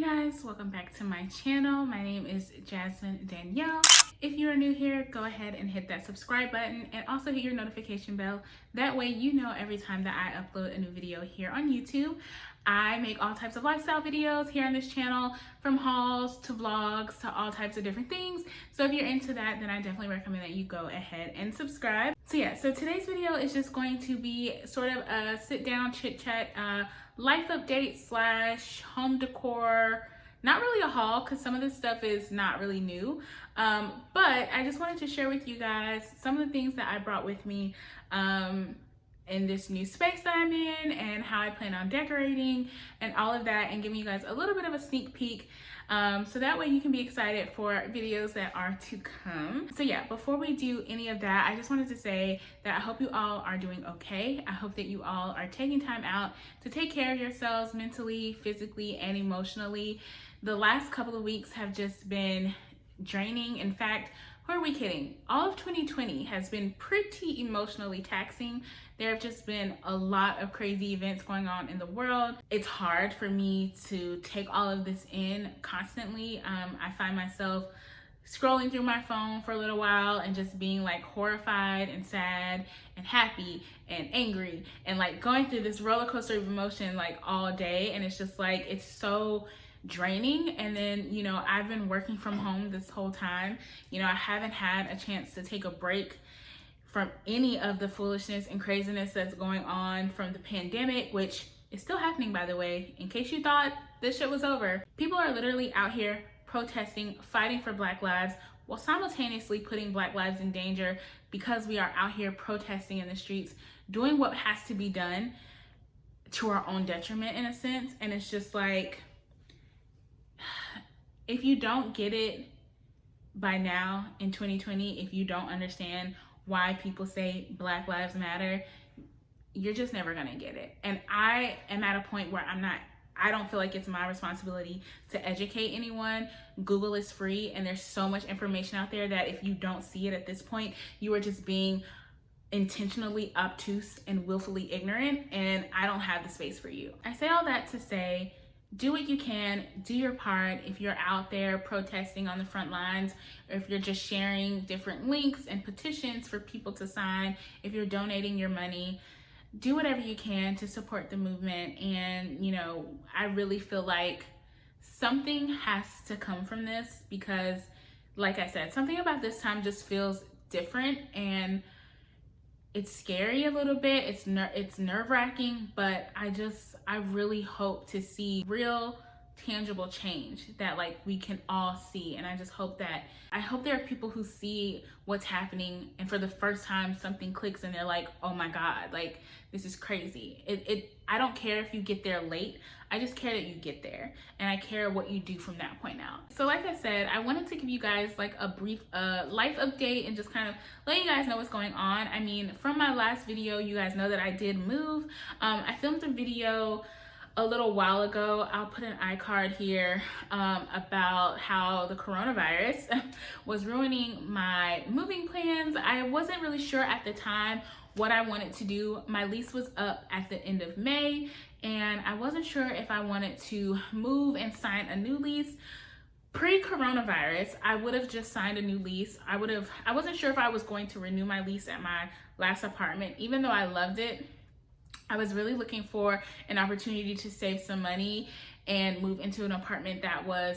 Guys, welcome back to my channel. My name is Jasmine Danielle. If you are new here, go ahead and hit that subscribe button and also hit your notification bell. That way you know every time that I upload a new video here on YouTube. I make all types of lifestyle videos here on this channel, from hauls to vlogs to all types of different things. So if you're into that, then I definitely recommend that you go ahead and subscribe. So today's video is just going to be sort of a sit down chit chat, life update slash home decor. Not really a haul because some of this stuff is not really new, but I just wanted to share with you guys some of the things that I brought with me in this new space that I'm in, and how I plan on decorating and all of that, and giving you guys a little bit of a sneak peek, so that way you can be excited for videos that are to come. So yeah, before we do any of that, I just wanted to say that I hope you all are doing okay. I hope that you all are taking time out to take care of yourselves mentally, physically, and emotionally. The last couple of weeks have just been draining. In fact, who are we kidding? All of 2020 has been pretty emotionally taxing. There have just been a lot of crazy events going on in the world. It's hard for me to take all of this in constantly. I find myself scrolling through my phone for a little while and just being like horrified and sad and happy and angry and like going through this roller coaster of emotion like all day. And it's just like, it's so draining. And then, you know, I've been working from home this whole time. You know, I haven't had a chance to take a break from any of the foolishness and craziness that's going on from the pandemic, which is still happening, by the way, in case you thought this shit was over. People are literally out here protesting, fighting for Black lives, while simultaneously putting Black lives in danger, because we are out here protesting in the streets, doing what has to be done to our own detriment in a sense. And it's just like, if you don't get it by now in 2020, if you don't understand why people say Black Lives Matter, you're just never gonna get it. And I am at a point where I don't feel like it's my responsibility to educate anyone. Google is free, and there's so much information out there that if you don't see it at this point, you are just being intentionally obtuse and willfully ignorant, and I don't have the space for you. I say all that to say, do what you can, do your part. If you're out there protesting on the front lines, or if you're just sharing different links and petitions for people to sign, if you're donating your money, do whatever you can to support the movement. And, you know, I really feel like something has to come from this, because, like I said, something about this time just feels different, and it's scary a little bit. It's nerve-wracking, but I really hope to see real tangible change that like we can all see. And I hope there are people who see what's happening, and for the first time something clicks and they're like, oh my God, like this is crazy. I don't care if you get there late. I just care that you get there, and I care what you do from that point out. So like I said, I wanted to give you guys like a brief life update and just kind of let you guys know what's going on. I mean, from my last video, you guys know that I did move. I filmed a video a little while ago. I'll put an iCard here about how the coronavirus was ruining my moving plans. I wasn't really sure at the time what I wanted to do. My lease was up at the end of May, and I wasn't sure if I wanted to move and sign a new lease. Pre-coronavirus, I would have just signed a new lease. I wasn't sure if I was going to renew my lease at my last apartment. Even though I loved it, I was really looking for an opportunity to save some money and move into an apartment that was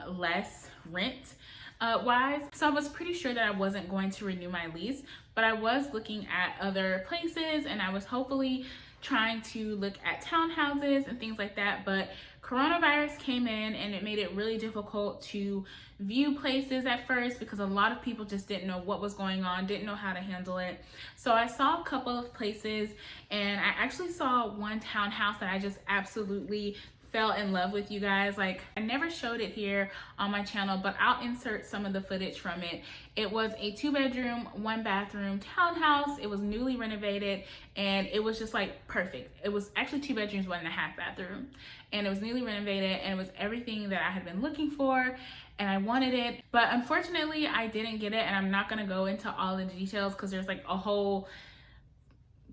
less rent wise. So I was pretty sure that I wasn't going to renew my lease, but I was looking at other places, and I was hopefully trying to look at townhouses and things like that. But coronavirus came in, and it made it really difficult to view places at first, because a lot of people just didn't know what was going on, didn't know how to handle it. So I saw a couple of places, and I actually saw one townhouse that I just absolutely fell in love with, you guys. Like, I never showed it here on my channel, but I'll insert some of the footage from it. It was a 2-bedroom, 1-bathroom townhouse. It was newly renovated, and it was just like perfect. It was actually 2 bedrooms, 1.5 bathroom, and it was newly renovated, and it was everything that I had been looking for, and I wanted it. But unfortunately I didn't get it, and I'm not gonna go into all the details because there's like a whole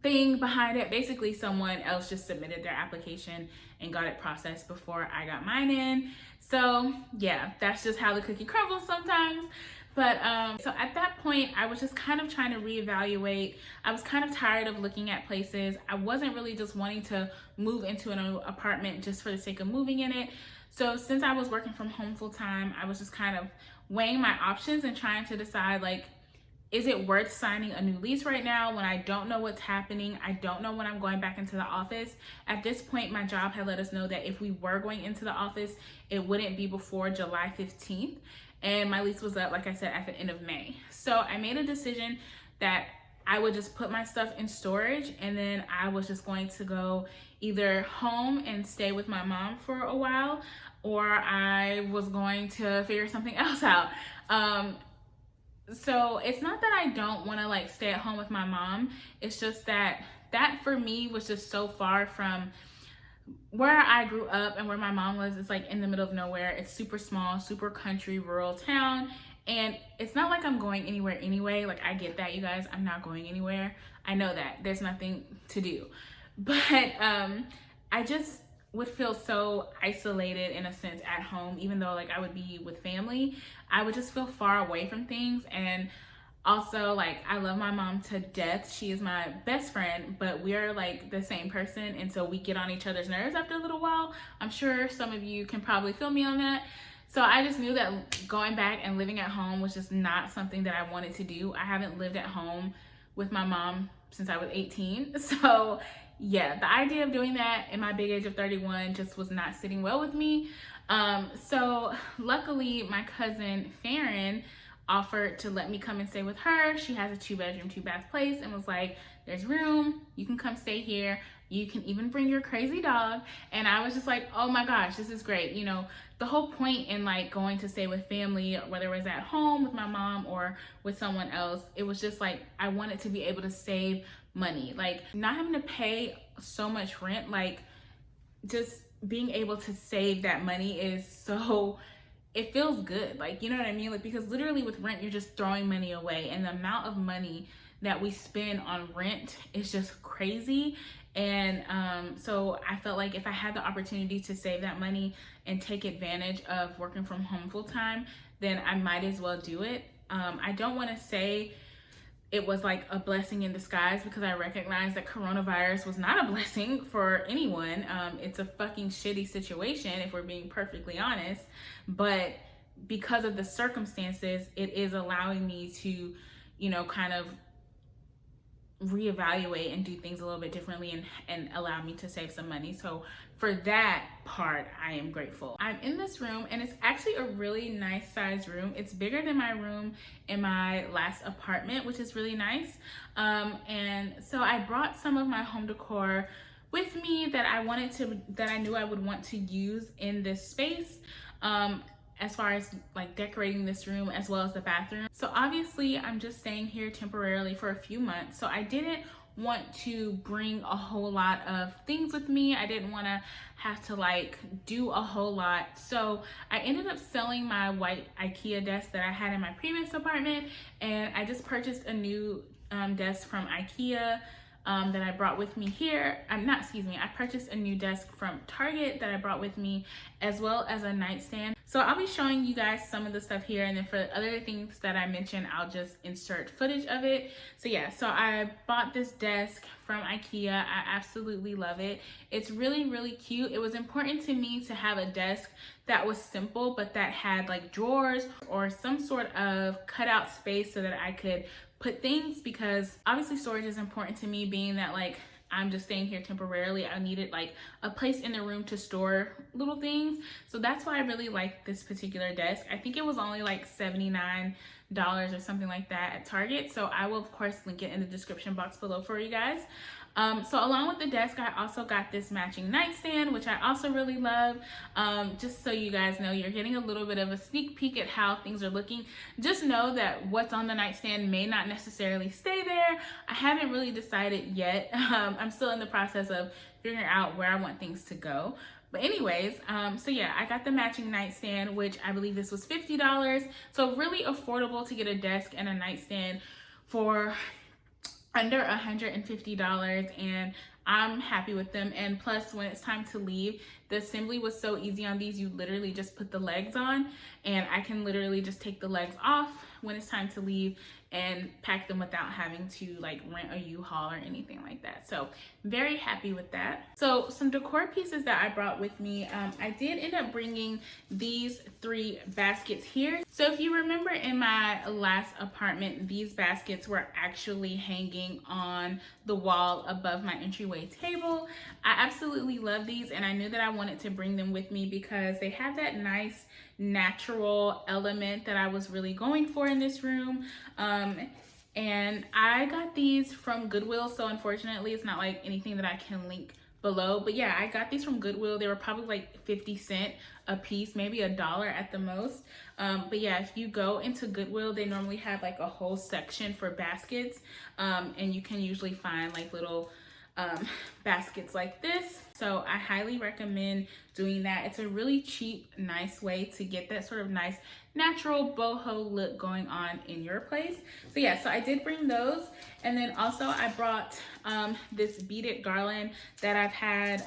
thing behind it. Basically, someone else just submitted their application and got it processed before I got mine in. So yeah, that's just how the cookie crumbles sometimes. But so at that point, I was just kind of trying to reevaluate. I was kind of tired of looking at places. I wasn't really just wanting to move into an apartment just for the sake of moving in it. So since I was working from home full time, I was just kind of weighing my options and trying to decide, like, is it worth signing a new lease right now when I don't know what's happening? I don't know when I'm going back into the office. At this point, my job had let us know that if we were going into the office, it wouldn't be before July 15th. And my lease was up, like I said, at the end of May. So I made a decision that I would just put my stuff in storage, and then I was just going to go either home and stay with my mom for a while, or I was going to figure something else out. So it's not that I don't want to like stay at home with my mom. It's just that for me was just so far from where I grew up and where my mom lives. It's like in the middle of nowhere. It's super small, super country, rural town. And it's not like I'm going anywhere anyway. Like, I get that, you guys. I'm not going anywhere. I know that. There's nothing to do. But I just would feel so isolated in a sense at home, even though like I would be with family. I would just feel far away from things. And also, like, I love my mom to death. She is my best friend, but we are like the same person, and so we get on each other's nerves after a little while. I'm sure some of you can probably feel me on that. So I just knew that going back and living at home was just not something that I wanted to do. I haven't lived at home with my mom since I was 18. So yeah, the idea of doing that in my big age of 31 just was not sitting well with me. So luckily my cousin Farron offered to let me come and stay with her. She has a 2-bedroom, 2-bath place, and was like, there's room, you can come stay here. You can even bring your crazy dog. And I was just like, oh my gosh, this is great. You know, the whole point in like going to stay with family, whether it was at home with my mom or with someone else, it was just like, I wanted to be able to save money. Like, not having to pay so much rent, like just being able to save that money is so, it feels good. Like, you know what I mean? Like, because literally with rent, you're just throwing money away, and the amount of money that we spend on rent is just crazy. And so I felt like if I had the opportunity to save that money and take advantage of working from home full time, then I might as well do it. I don't want to say it was like a blessing in disguise, because I recognize that coronavirus was not a blessing for anyone. It's a fucking shitty situation, if we're being perfectly honest. But because of the circumstances, it is allowing me to, you know, kind of reevaluate and do things a little bit differently, and allow me to save some money. So for that part, I am grateful. I'm in this room, and it's actually a really nice size room. It's bigger than my room in my last apartment, which is really nice. And so I brought some of my home decor with me that I knew I would want to use in this space. As far as like decorating this room as well as the bathroom. So obviously I'm just staying here temporarily for a few months. So I didn't want to bring a whole lot of things with me. I didn't want to have to like do a whole lot. So I ended up selling my white IKEA desk that I had in my previous apartment. And I just purchased a new desk from IKEA that I brought with me here. I purchased a new desk from Target that I brought with me, as well as a nightstand. So I'll be showing you guys some of the stuff here, and then for the other things that I mentioned, I'll just insert footage of it. So yeah, so I bought this desk from IKEA. I absolutely love it. It's really, really cute. It was important to me to have a desk that was simple, but that had like drawers or some sort of cutout space so that I could put things, because obviously storage is important to me, being that like I'm just staying here temporarily. I needed like a place in the room to store little things. So that's why I really like this particular desk. I think it was only like $79 or something like that at Target. So I will of course link it in the description box below for you guys. So along with the desk, I also got this matching nightstand, which I also really love. Just so you guys know, you're getting a little bit of a sneak peek at how things are looking. Just know that what's on the nightstand may not necessarily stay there. I haven't really decided yet. I'm still in the process of figuring out where I want things to go. But anyways, so yeah, I got the matching nightstand, which I believe this was $50. So really affordable to get a desk and a nightstand for under $150, and I'm happy with them. And plus, when it's time to leave, the assembly was so easy on these. You literally just put the legs on, and I can literally just take the legs off when it's time to leave and pack them without having to like rent a U-Haul or anything like that. So very happy with that. So some decor pieces that I brought with me, I did end up bringing these 3 baskets here. So if you remember in my last apartment, these baskets were actually hanging on the wall above my entryway table. I absolutely love these, and I knew that I wanted to bring them with me because they have that nice natural element that I was really going for in this room. And I got these from Goodwill, so unfortunately it's not like anything that I can link below, but yeah, I got these from Goodwill. They were probably like 50 cents a piece, maybe $1 at the most. But yeah, if you go into Goodwill, they normally have like a whole section for baskets, and you can usually find like little baskets like this. So I highly recommend doing that. It's a really cheap, nice way to get that sort of nice natural boho look going on in your place. So yeah, so I did bring those. And then also I brought this beaded garland that I've had.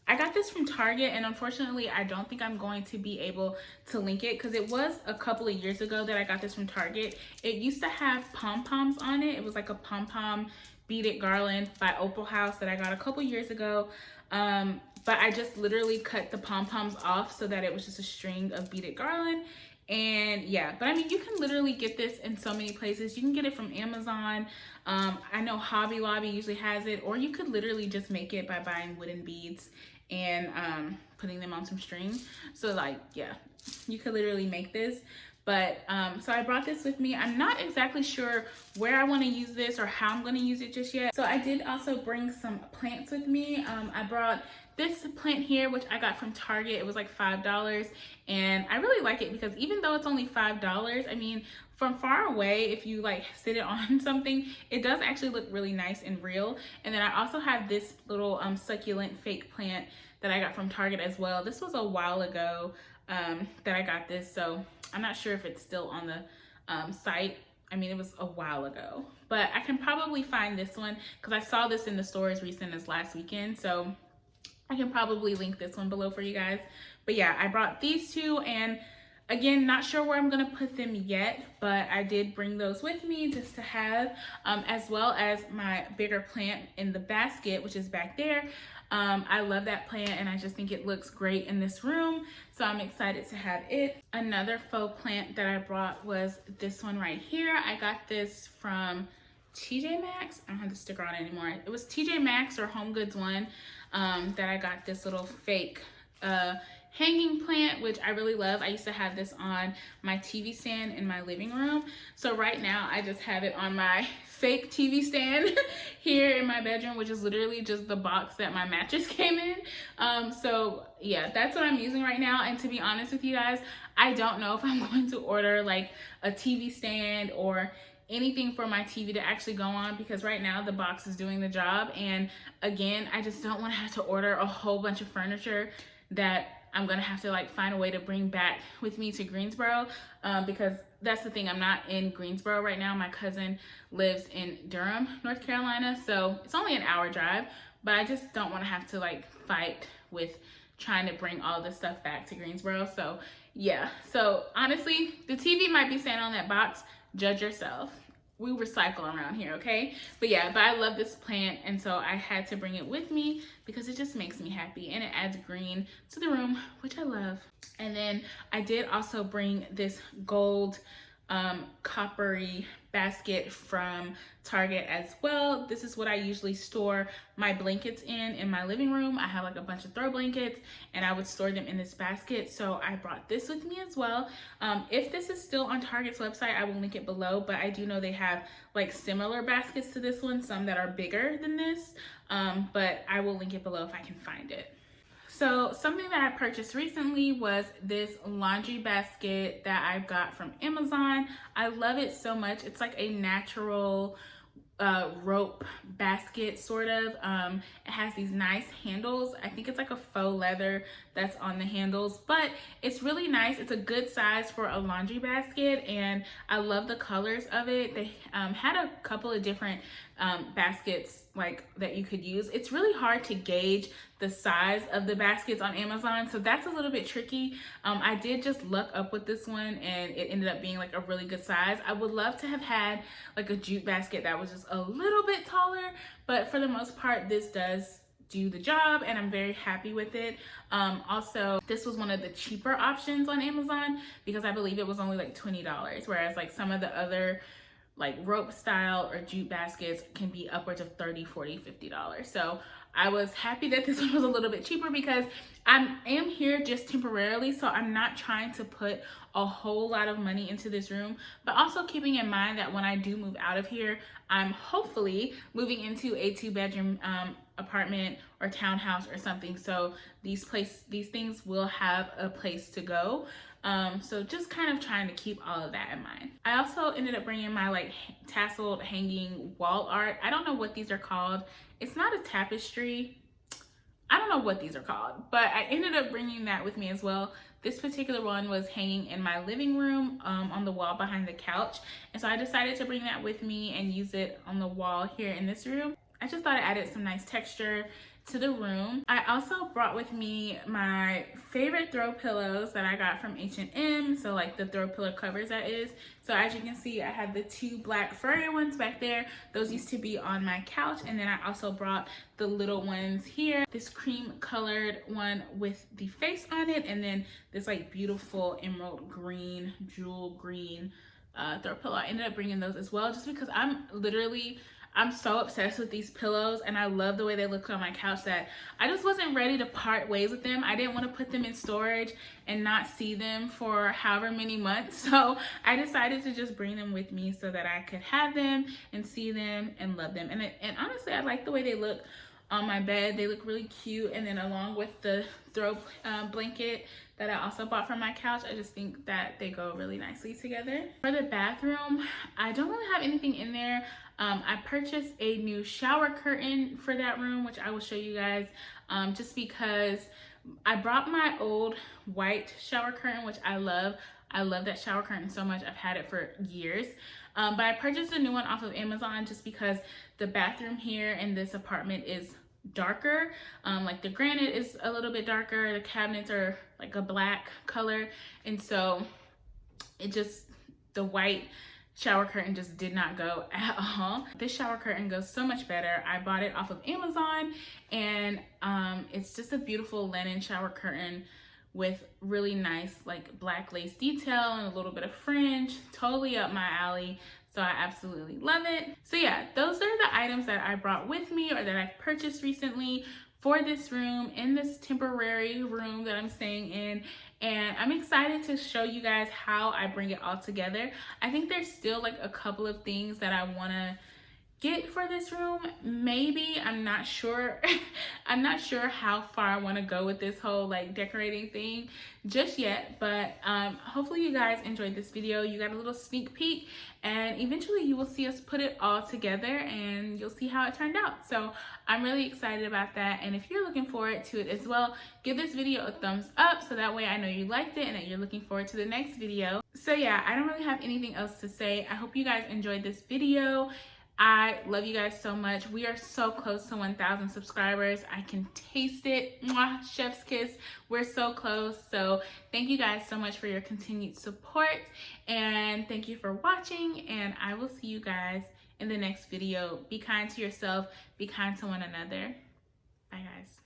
I got this from Target, and unfortunately I don't think I'm going to be able to link it because it was a couple of years ago that I got this from Target. It used to have pom-poms on it. It was like a pom-pom beaded garland by Opal House that I got a couple years ago. But I just literally cut the pom-poms off so that it was just a string of beaded garland. And yeah, but I mean, you can literally get this in so many places. You can get it from Amazon. I know Hobby Lobby usually has it, or you could literally just make it by buying wooden beads and putting them on some string. So like, yeah, you could literally make this. But so I brought this with me. I'm not exactly sure where I want to use this or how I'm going to use it just yet. So I did also bring some plants with me. I brought this plant here, which I got from Target. It was like $5, and I really like it because even though it's only $5, I mean, from far away, if you like sit it on something, it does actually look really nice and real. And then I also have this little succulent fake plant that I got from Target as well. This was a while ago that I got this, so I'm not sure if it's still on the site. I mean, it was a while ago, but I can probably find this one because I saw this in the store as recent as last weekend. So I can probably link this one below for you guys. But yeah, I brought these 2, and again, not sure where I'm gonna put them yet, but I did bring those with me just to have, as well as my bigger plant in the basket, which is back there. I love that plant, and I just think it looks great in this room, so I'm excited to have it. Another faux plant that I brought was this one right here. I got this from TJ Maxx. I don't have the sticker on it anymore. It was TJ Maxx or Home Goods one that I got this little fake hanging plant, which I really love. I used to have this on my TV stand in my living room. So right now I just have it on my fake TV stand here in my bedroom, which is literally just the box that my mattress came in. So yeah, that's what I'm using right now. And to be honest with you guys, I don't know if I'm going to order like a TV stand or anything for my TV to actually go on, because right now the box is doing the job. And again, I just don't want to have to order a whole bunch of furniture that I'm gonna have to like find a way to bring back with me to Greensboro, because that's the thing, I'm not in Greensboro right now. My cousin lives in Durham, North Carolina, so it's only an hour drive, but I just don't want to have to like fight with trying to bring all this stuff back to Greensboro. So yeah, so honestly, the TV might be staying on that box. Judge yourself. We recycle around here, okay? But yeah, but I love this plant, and so I had to bring it with me because it just makes me happy, and it adds green to the room, which I love. And then I did also bring this gold coppery basket from Target as well. This is what I usually store my blankets in my living room. I have like a bunch of throw blankets, and I would store them in this basket. So I brought this with me as well. If this is still on Target's website, I will link it below, but I do know they have like similar baskets to this one, some that are bigger than this, but I will link it below if I can find it. So something that I purchased recently was this laundry basket that I got from Amazon. I love it so much. It's like a natural rope basket sort of. It has these nice handles. I think it's like a faux leather that's on the handles, but it's really nice. It's a good size for a laundry basket, and I love the colors of it. They had a couple of different baskets like that you could use. It's really hard to gauge the size of the baskets on Amazon, so that's a little bit tricky. I did just look up with this one, and it ended up being like a really good size. I would love to have had like a jute basket that was just a little bit taller, but for the most part this does do the job, and I'm very happy with it. Also, this was one of the cheaper options on Amazon because I believe it was only like $20, whereas like some of the other like rope style or jute baskets can be upwards of $30, $40, $50. So I was happy that this one was a little bit cheaper because I am here just temporarily, so I'm not trying to put a whole lot of money into this room, but also keeping in mind that when I do move out of here, I'm hopefully moving into a 2-bedroom apartment or townhouse or something. So these things will have a place to go. So just kind of trying to keep all of that in mind. I also ended up bringing my like tasseled hanging wall art. I don't know what these are called. It's not a tapestry. I don't know what these are called, but I ended up bringing that with me as well. This particular one was hanging in my living room on the wall behind the couch. And so I decided to bring that with me and use it on the wall here in this room. I just thought it added some nice texture to the room. I also brought with me my favorite throw pillows that I got from H&M, so like the throw pillow covers that is. So as you can see, I have the 2 black furry ones back there. Those used to be on my couch, and then I also brought the little ones here. This cream colored one with the face on it, and then this like beautiful emerald green, jewel green throw pillow. I ended up bringing those as well just because I'm so obsessed with these pillows, and I love the way they look on my couch that I just wasn't ready to part ways with them. I didn't want to put them in storage and not see them for however many months. So I decided to just bring them with me so that I could have them and see them and love them. And honestly, I like the way they look on my bed. They look really cute. And then along with the throw blanket that I also bought from my couch, I just think that they go really nicely together. For the bathroom, I don't really have anything in there. I purchased a new shower curtain for that room, which I will show you guys, just because I brought my old white shower curtain, which I love. I love that shower curtain so much. I've had it for years. But I purchased a new one off of Amazon just because the bathroom here in this apartment is darker. Like the granite is a little bit darker. The cabinets are like a black color. And so the white shower curtain just did not go at all. This shower curtain goes so much better. I bought it off of Amazon, and it's just a beautiful linen shower curtain with really nice like black lace detail and a little bit of fringe. Totally up my alley. So I absolutely love it. So yeah, those are the items that I brought with me or that I've purchased recently for this room, in this temporary room that I'm staying in. And I'm excited to show you guys how I bring it all together. I think there's still like a couple of things that I want to get for this room. Maybe, I'm not sure. I'm not sure how far I want to go with this whole like decorating thing just yet, but hopefully you guys enjoyed this video. You got a little sneak peek, and eventually you will see us put it all together and you'll see how it turned out. So I'm really excited about that, and if you're looking forward to it as well, give this video a thumbs up so that way I know you liked it and that you're looking forward to the next video. So yeah, I don't really have anything else to say. I hope you guys enjoyed this video. I love you guys so much. We are so close to 1,000 subscribers. I can taste it. Mwah, chef's kiss. We're so close. So thank you guys so much for your continued support, and thank you for watching, and I will see you guys in the next video. Be kind to yourself. Be kind to one another. Bye guys.